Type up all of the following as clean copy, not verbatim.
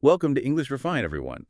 Welcome to English Refined, everyone.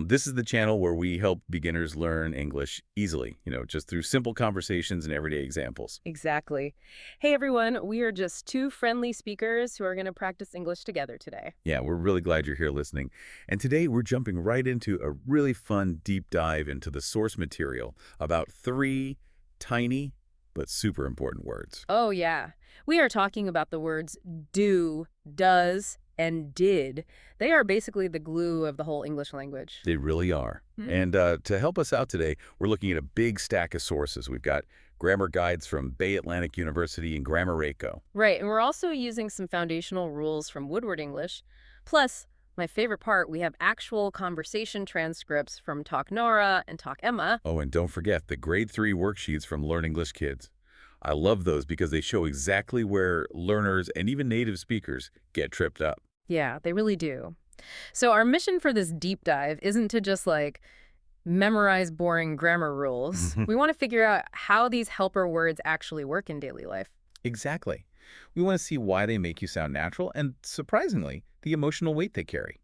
This is the channel where we help beginners learn English easily, just through simple conversations and everyday examples. Exactly. Hey everyone, we are just two friendly speakers who are going to practice English together today. Yeah, we're really glad you're here listening. And today we're jumping right into a really fun deep dive into the source material about three tiny but super important words. Oh yeah, we are talking about the words do, does, and did. They are basically the glue of the whole English language. They really are. Hmm. And to help us out today, we're looking at a big stack of sources. We've got grammar guides from Bay Atlantic University and Grammar.eco. Right, and we're also using some foundational rules from Woodward English. Plus, my favorite part, we have actual conversation transcripts from Talk Nora and Talk Emma. Oh, and don't forget the grade 3 worksheets from Learn English Kids. I love those because they show exactly where learners and even native speakers get tripped up. Yeah, they really do. So our mission for this deep dive isn't to just memorize boring grammar rules. Mhm. We want to figure out how these helper words actually work in daily life. Exactly. We want to see why they make you sound natural and, surprisingly, the emotional weight they carry.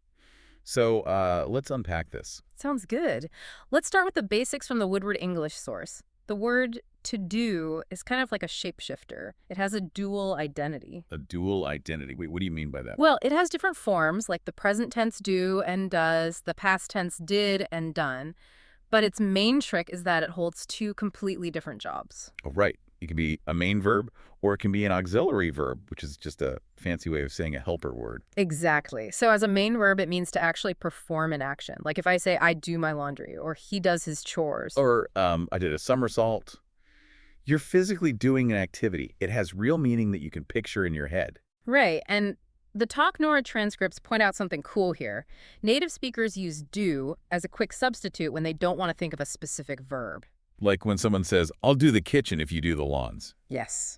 So let's unpack this. Sounds good. Let's start with the basics from the Woodward English source. The word to do is kind of like a shapeshifter. It has a dual identity. A dual identity. Wait, what do you mean by that? Well, it has different forms, like the present tense do and does, the past tense did and done. But its main trick is that it holds two completely different jobs. Oh, right. It can be a main verb or it can be an auxiliary verb, which is just a fancy way of saying a helper word. Exactly. So as a main verb, it means to actually perform an action. Like if I say, I do my laundry, or he does his chores. Or I did a somersault. You're physically doing an activity. It has real meaning that you can picture in your head. Right. And the Talk Nora transcripts point out something cool here. Native speakers use do as a quick substitute when they don't want to think of a specific verb. Like when someone says, I'll do the kitchen if you do the lawns. Yes.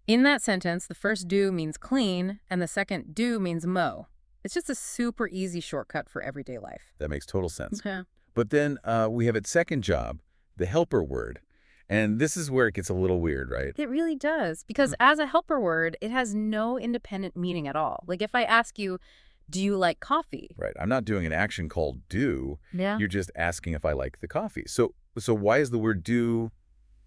In that sentence, the first do means clean, and the second do means mow. It's just a super easy shortcut for everyday life. That makes total sense. Okay. But then we have its second job, the helper word. And this is where it gets a little weird, right? It really does, because as a helper word, it has no independent meaning at all. Like if I ask you, do you like coffee? Right. I'm not doing an action called do. Yeah. You're just asking if I like the coffee. So why is the word do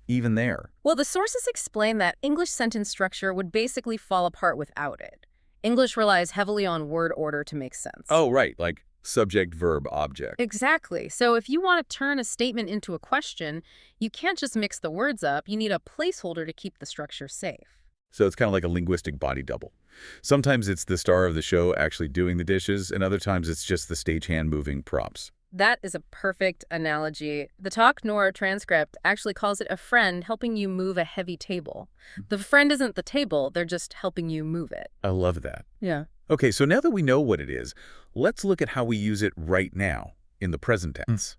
even there? Well, the sources explain that English sentence structure would basically fall apart without it. English relies heavily on word order to make sense. Oh, right. Like subject, verb, object. Exactly. So if you want to turn a statement into a question, you can't just mix the words up. You need a placeholder to keep the structure safe. So it's kind of like a linguistic body double. Sometimes it's the star of the show actually doing the dishes, and other times it's just the stagehand moving props. That is a perfect analogy. The Talk Nora transcript actually calls it a friend helping you move a heavy table. The friend isn't the table, they're just helping you move it. I love that. Yeah. Okay, so now that we know what it is, let's look at how we use it right now in the present tense.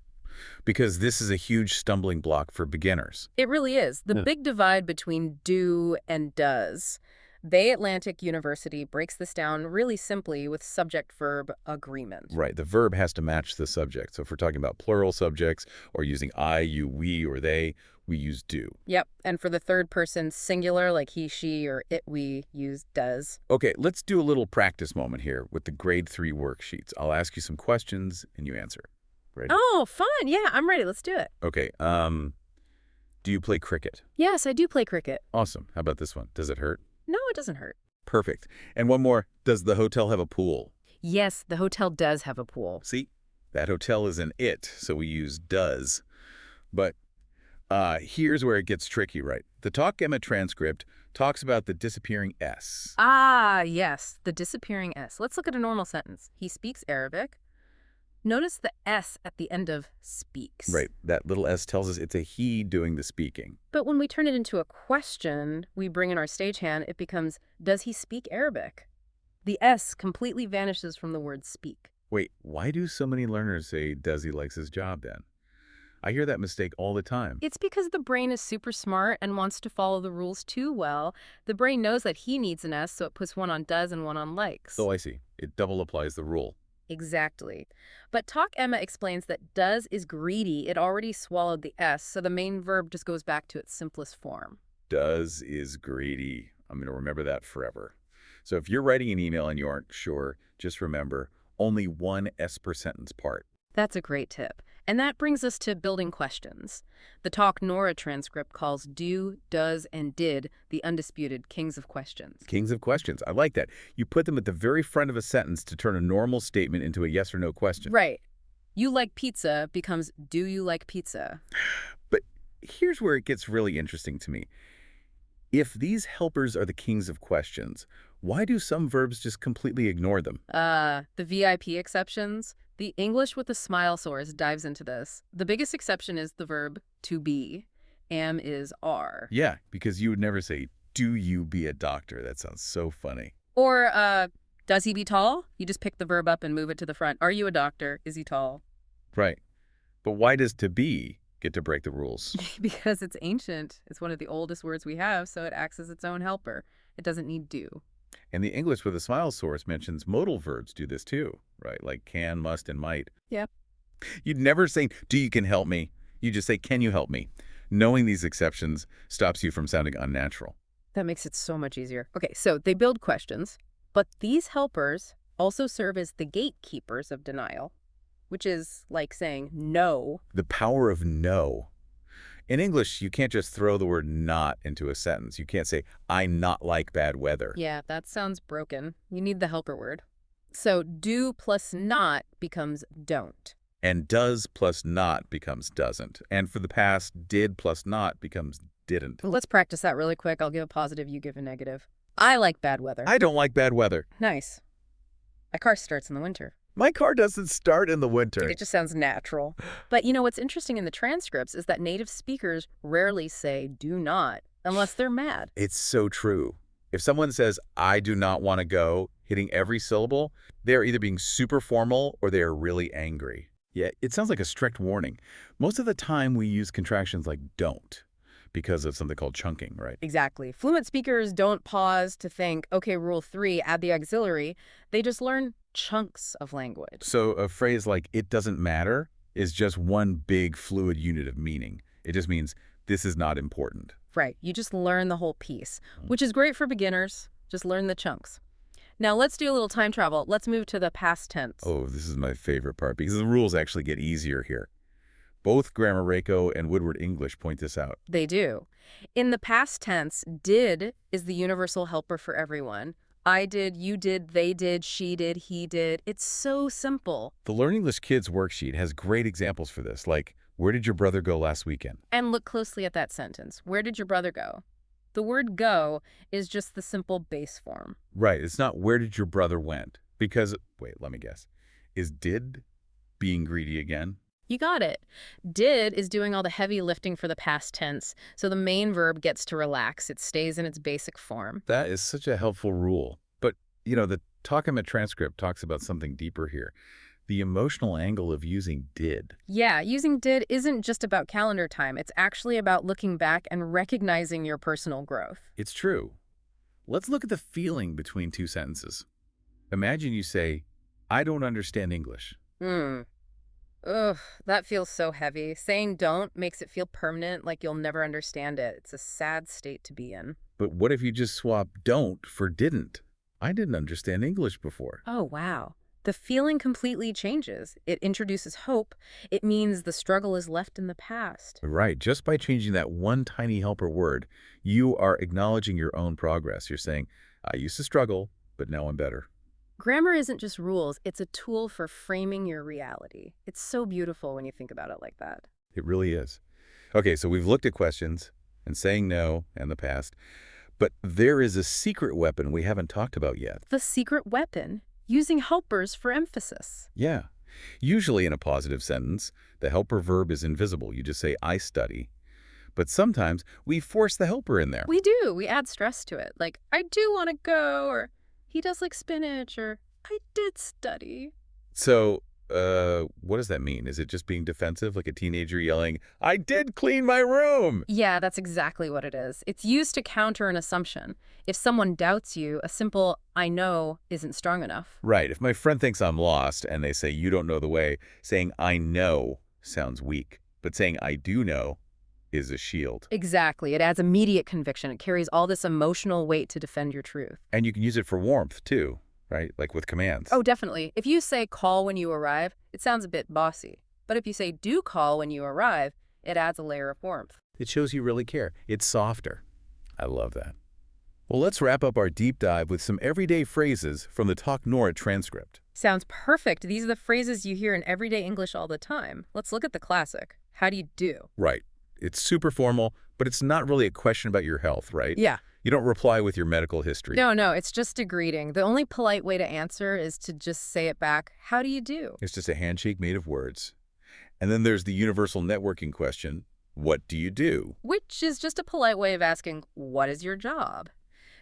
Because this is a huge stumbling block for beginners. It really is. The big divide between do and does. Bay Atlantic University breaks this down really simply with subject-verb agreement. Right, the verb has to match the subject. So if we're talking about plural subjects or using I, you, we, or they, we use do. Yep, and for the third person singular, like he, she, or it, we, use does. Okay, let's do a little practice moment here with the grade 3 worksheets. I'll ask you some questions and you answer. Ready? Oh, fun. Yeah, I'm ready. Let's do it. Okay, do you play cricket? Yes, I do play cricket. Awesome. How about this one? Does it hurt? No, it doesn't hurt. Perfect. And one more. Does the hotel have a pool? Yes, the hotel does have a pool. See, that hotel is an it, so we use does. But here's where it gets tricky, right? The Talk Emma transcript talks about the disappearing S. Ah, yes, the disappearing S. Let's look at a normal sentence. He speaks Arabic. Notice the S at the end of speaks. Right, that little S tells us it's a he doing the speaking. But when we turn it into a question, we bring in our stagehand, it becomes, does he speak Arabic? The S completely vanishes from the word speak. Wait, why do so many learners say does he likes his job then? I hear that mistake all the time. It's because the brain is super smart and wants to follow the rules too well. The brain knows that he needs an S, so it puts one on does and one on likes. Oh, I see. It double applies the rule. Exactly. But Talk Emma explains that does is greedy. It already swallowed the S, so the main verb just goes back to its simplest form. Does is greedy. I'm going to remember that forever. So if you're writing an email and you aren't sure, just remember, only one S per sentence part. That's a great tip. And that brings us to building questions. The Talk Nora transcript calls do, does, and did the undisputed kings of questions. Kings of questions. I like that. You put them at the very front of a sentence to turn a normal statement into a yes or no question. Right. You like pizza becomes do you like pizza? But here's where it gets really interesting to me. If these helpers are the kings of questions, why do some verbs just completely ignore them? The VIP exceptions. The English with the smile source dives into this. The biggest exception is the verb to be. Am is are. Yeah, because you would never say, do you be a doctor? That sounds so funny. Or, does he be tall? You just pick the verb up and move it to the front. Are you a doctor? Is he tall? Right. But why does to be get to break the rules? Because it's ancient. It's one of the oldest words we have, so it acts as its own helper. It doesn't need do. And the English with a smile source mentions modal verbs do this too, right? Like can, must, and might. Yeah. You'd never say, do you can help me? You just say, can you help me? Knowing these exceptions stops you from sounding unnatural. That makes it so much easier. Okay, so they build questions, but these helpers also serve as the gatekeepers of denial, which is like saying no. The power of no. In English, you can't just throw the word not into a sentence. You can't say, I not like bad weather. Yeah, that sounds broken. You need the helper word. So do plus not becomes don't. And does plus not becomes doesn't. And for the past, did plus not becomes didn't. Let's practice that really quick. I'll give a positive, you give a negative. I like bad weather. I don't like bad weather. Nice. My car starts in the winter. My car doesn't start in the winter. It just sounds natural. But you know what's interesting in the transcripts is that native speakers rarely say do not unless they're mad. It's so true. If someone says, I do not want to go, hitting every syllable, they're either being super formal or they are really angry. Yeah, it sounds like a strict warning. Most of the time we use contractions like don't because of something called chunking, right? Exactly. Fluent speakers don't pause to think, okay, rule 3, add the auxiliary. They just learn chunks of language. So a phrase like it doesn't matter is just one big fluid unit of meaning. It just means this is not important. Right. You just learn the whole piece, which is great for beginners. Just learn the chunks. Now let's do a little time travel. Let's move to the past tense. Oh, this is my favorite part because the rules actually get easier here. Both Grammar Rako and Woodward English point this out. They do. In the past tense, did is the universal helper for everyone. I did, you did, they did, she did, he did. It's so simple. The Learn English Kids worksheet has great examples for this, like, where did your brother go last weekend? And look closely at that sentence. Where did your brother go? The word go is just the simple base form. Right, it's not where did your brother went, because, wait, let me guess. Is did being greedy again? You got it. Did is doing all the heavy lifting for the past tense, so the main verb gets to relax. It stays in its basic form. That is such a helpful rule. But, you know, the Talkamet transcript talks about something deeper here. The emotional angle of using did. Yeah, using did isn't just about calendar time. It's actually about looking back and recognizing your personal growth. It's true. Let's look at the feeling between two sentences. Imagine you say, I don't understand English. Ugh, that feels so heavy. Saying don't makes it feel permanent, like you'll never understand it. It's a sad state to be in. But what if you just swap don't for didn't? I didn't understand English before. Oh, wow. The feeling completely changes. It introduces hope. It means the struggle is left in the past. Right. Just by changing that one tiny helper word, you are acknowledging your own progress. You're saying, I used to struggle, but now I'm better. Grammar isn't just rules. It's a tool for framing your reality. It's so beautiful when you think about it like that. It really is. Okay, so we've looked at questions and saying no and the past, but there is a secret weapon we haven't talked about yet. The secret weapon, using helpers for emphasis. Yeah. Usually in a positive sentence, the helper verb is invisible. You just say, I study. But sometimes we force the helper in there. We do. We add stress to it. Like, I do want to go, or he does like spinach, or I did study. So, what does that mean? Is it just being defensive, like a teenager yelling, I did clean my room? Yeah, that's exactly what it is. It's used to counter an assumption. If someone doubts you, a simple I know isn't strong enough. Right. If my friend thinks I'm lost and they say you don't know the way, saying I know sounds weak. But saying I do know is a shield. Exactly. It adds immediate conviction. It carries all this emotional weight to defend your truth. And you can use it for warmth, too. right? Like with commands. Oh, definitely. If you say call when you arrive, it sounds a bit bossy. But if you say do call when you arrive, it adds a layer of warmth. It shows you really care. It's softer. I love that. Well, let's wrap up our deep dive with some everyday phrases from the Talk Nora transcript. Sounds perfect. These are the phrases you hear in everyday English all the time. Let's look at the classic. How do you do? Right. It's super formal, but it's not really a question about your health, right? Yeah. You don't reply with your medical history. No, it's just a greeting. The only polite way to answer is to just say it back. How do you do? It's just a handshake made of words. And then there's the universal networking question, what do you do? Which is just a polite way of asking, what is your job?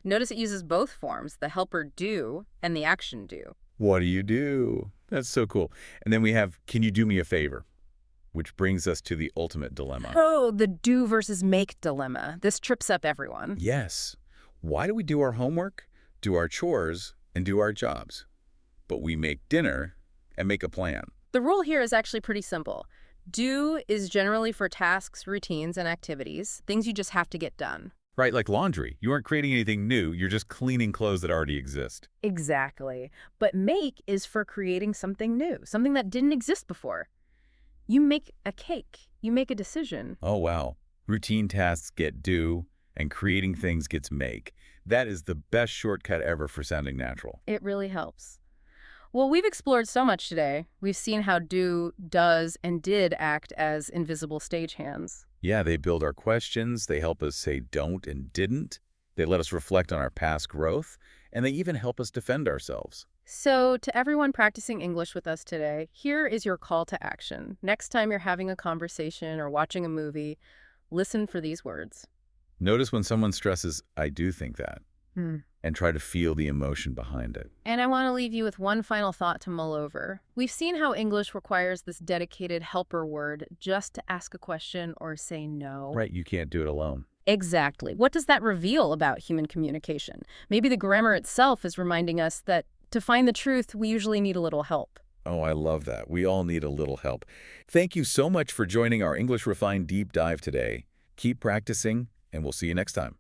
Notice it uses both forms, the helper do and the action do. What do you do? That's so cool. And then we have, can you do me a favor? Which brings us to the ultimate dilemma. Oh, the do versus make dilemma. This trips up everyone. Yes. Why do we do our homework, do our chores, and do our jobs? But we make dinner and make a plan. The rule here is actually pretty simple. Do is generally for tasks, routines, and activities, things you just have to get done. Right, like laundry. You aren't creating anything new, you're just cleaning clothes that already exist. Exactly. But make is for creating something new, something that didn't exist before. You make a cake. You make a decision. Oh, wow. Routine tasks get do, and creating things gets make. That is the best shortcut ever for sounding natural. It really helps. Well, we've explored so much today. We've seen how do, does, and did act as invisible stagehands. Yeah, they build our questions, they help us say don't and didn't, they let us reflect on our past growth, and they even help us defend ourselves. So, to everyone practicing English with us today, here is your call to action. Next time you're having a conversation or watching a movie, listen for these words. Notice when someone stresses, I do think that, and try to feel the emotion behind it. And I want to leave you with one final thought to mull over. We've seen how English requires this dedicated helper word just to ask a question or say no. Right, you can't do it alone. Exactly. What does that reveal about human communication? Maybe the grammar itself is reminding us that to find the truth, we usually need a little help. Oh, I love that. We all need a little help. Thank you so much for joining our English Refined Deep Dive today. Keep practicing, and we'll see you next time.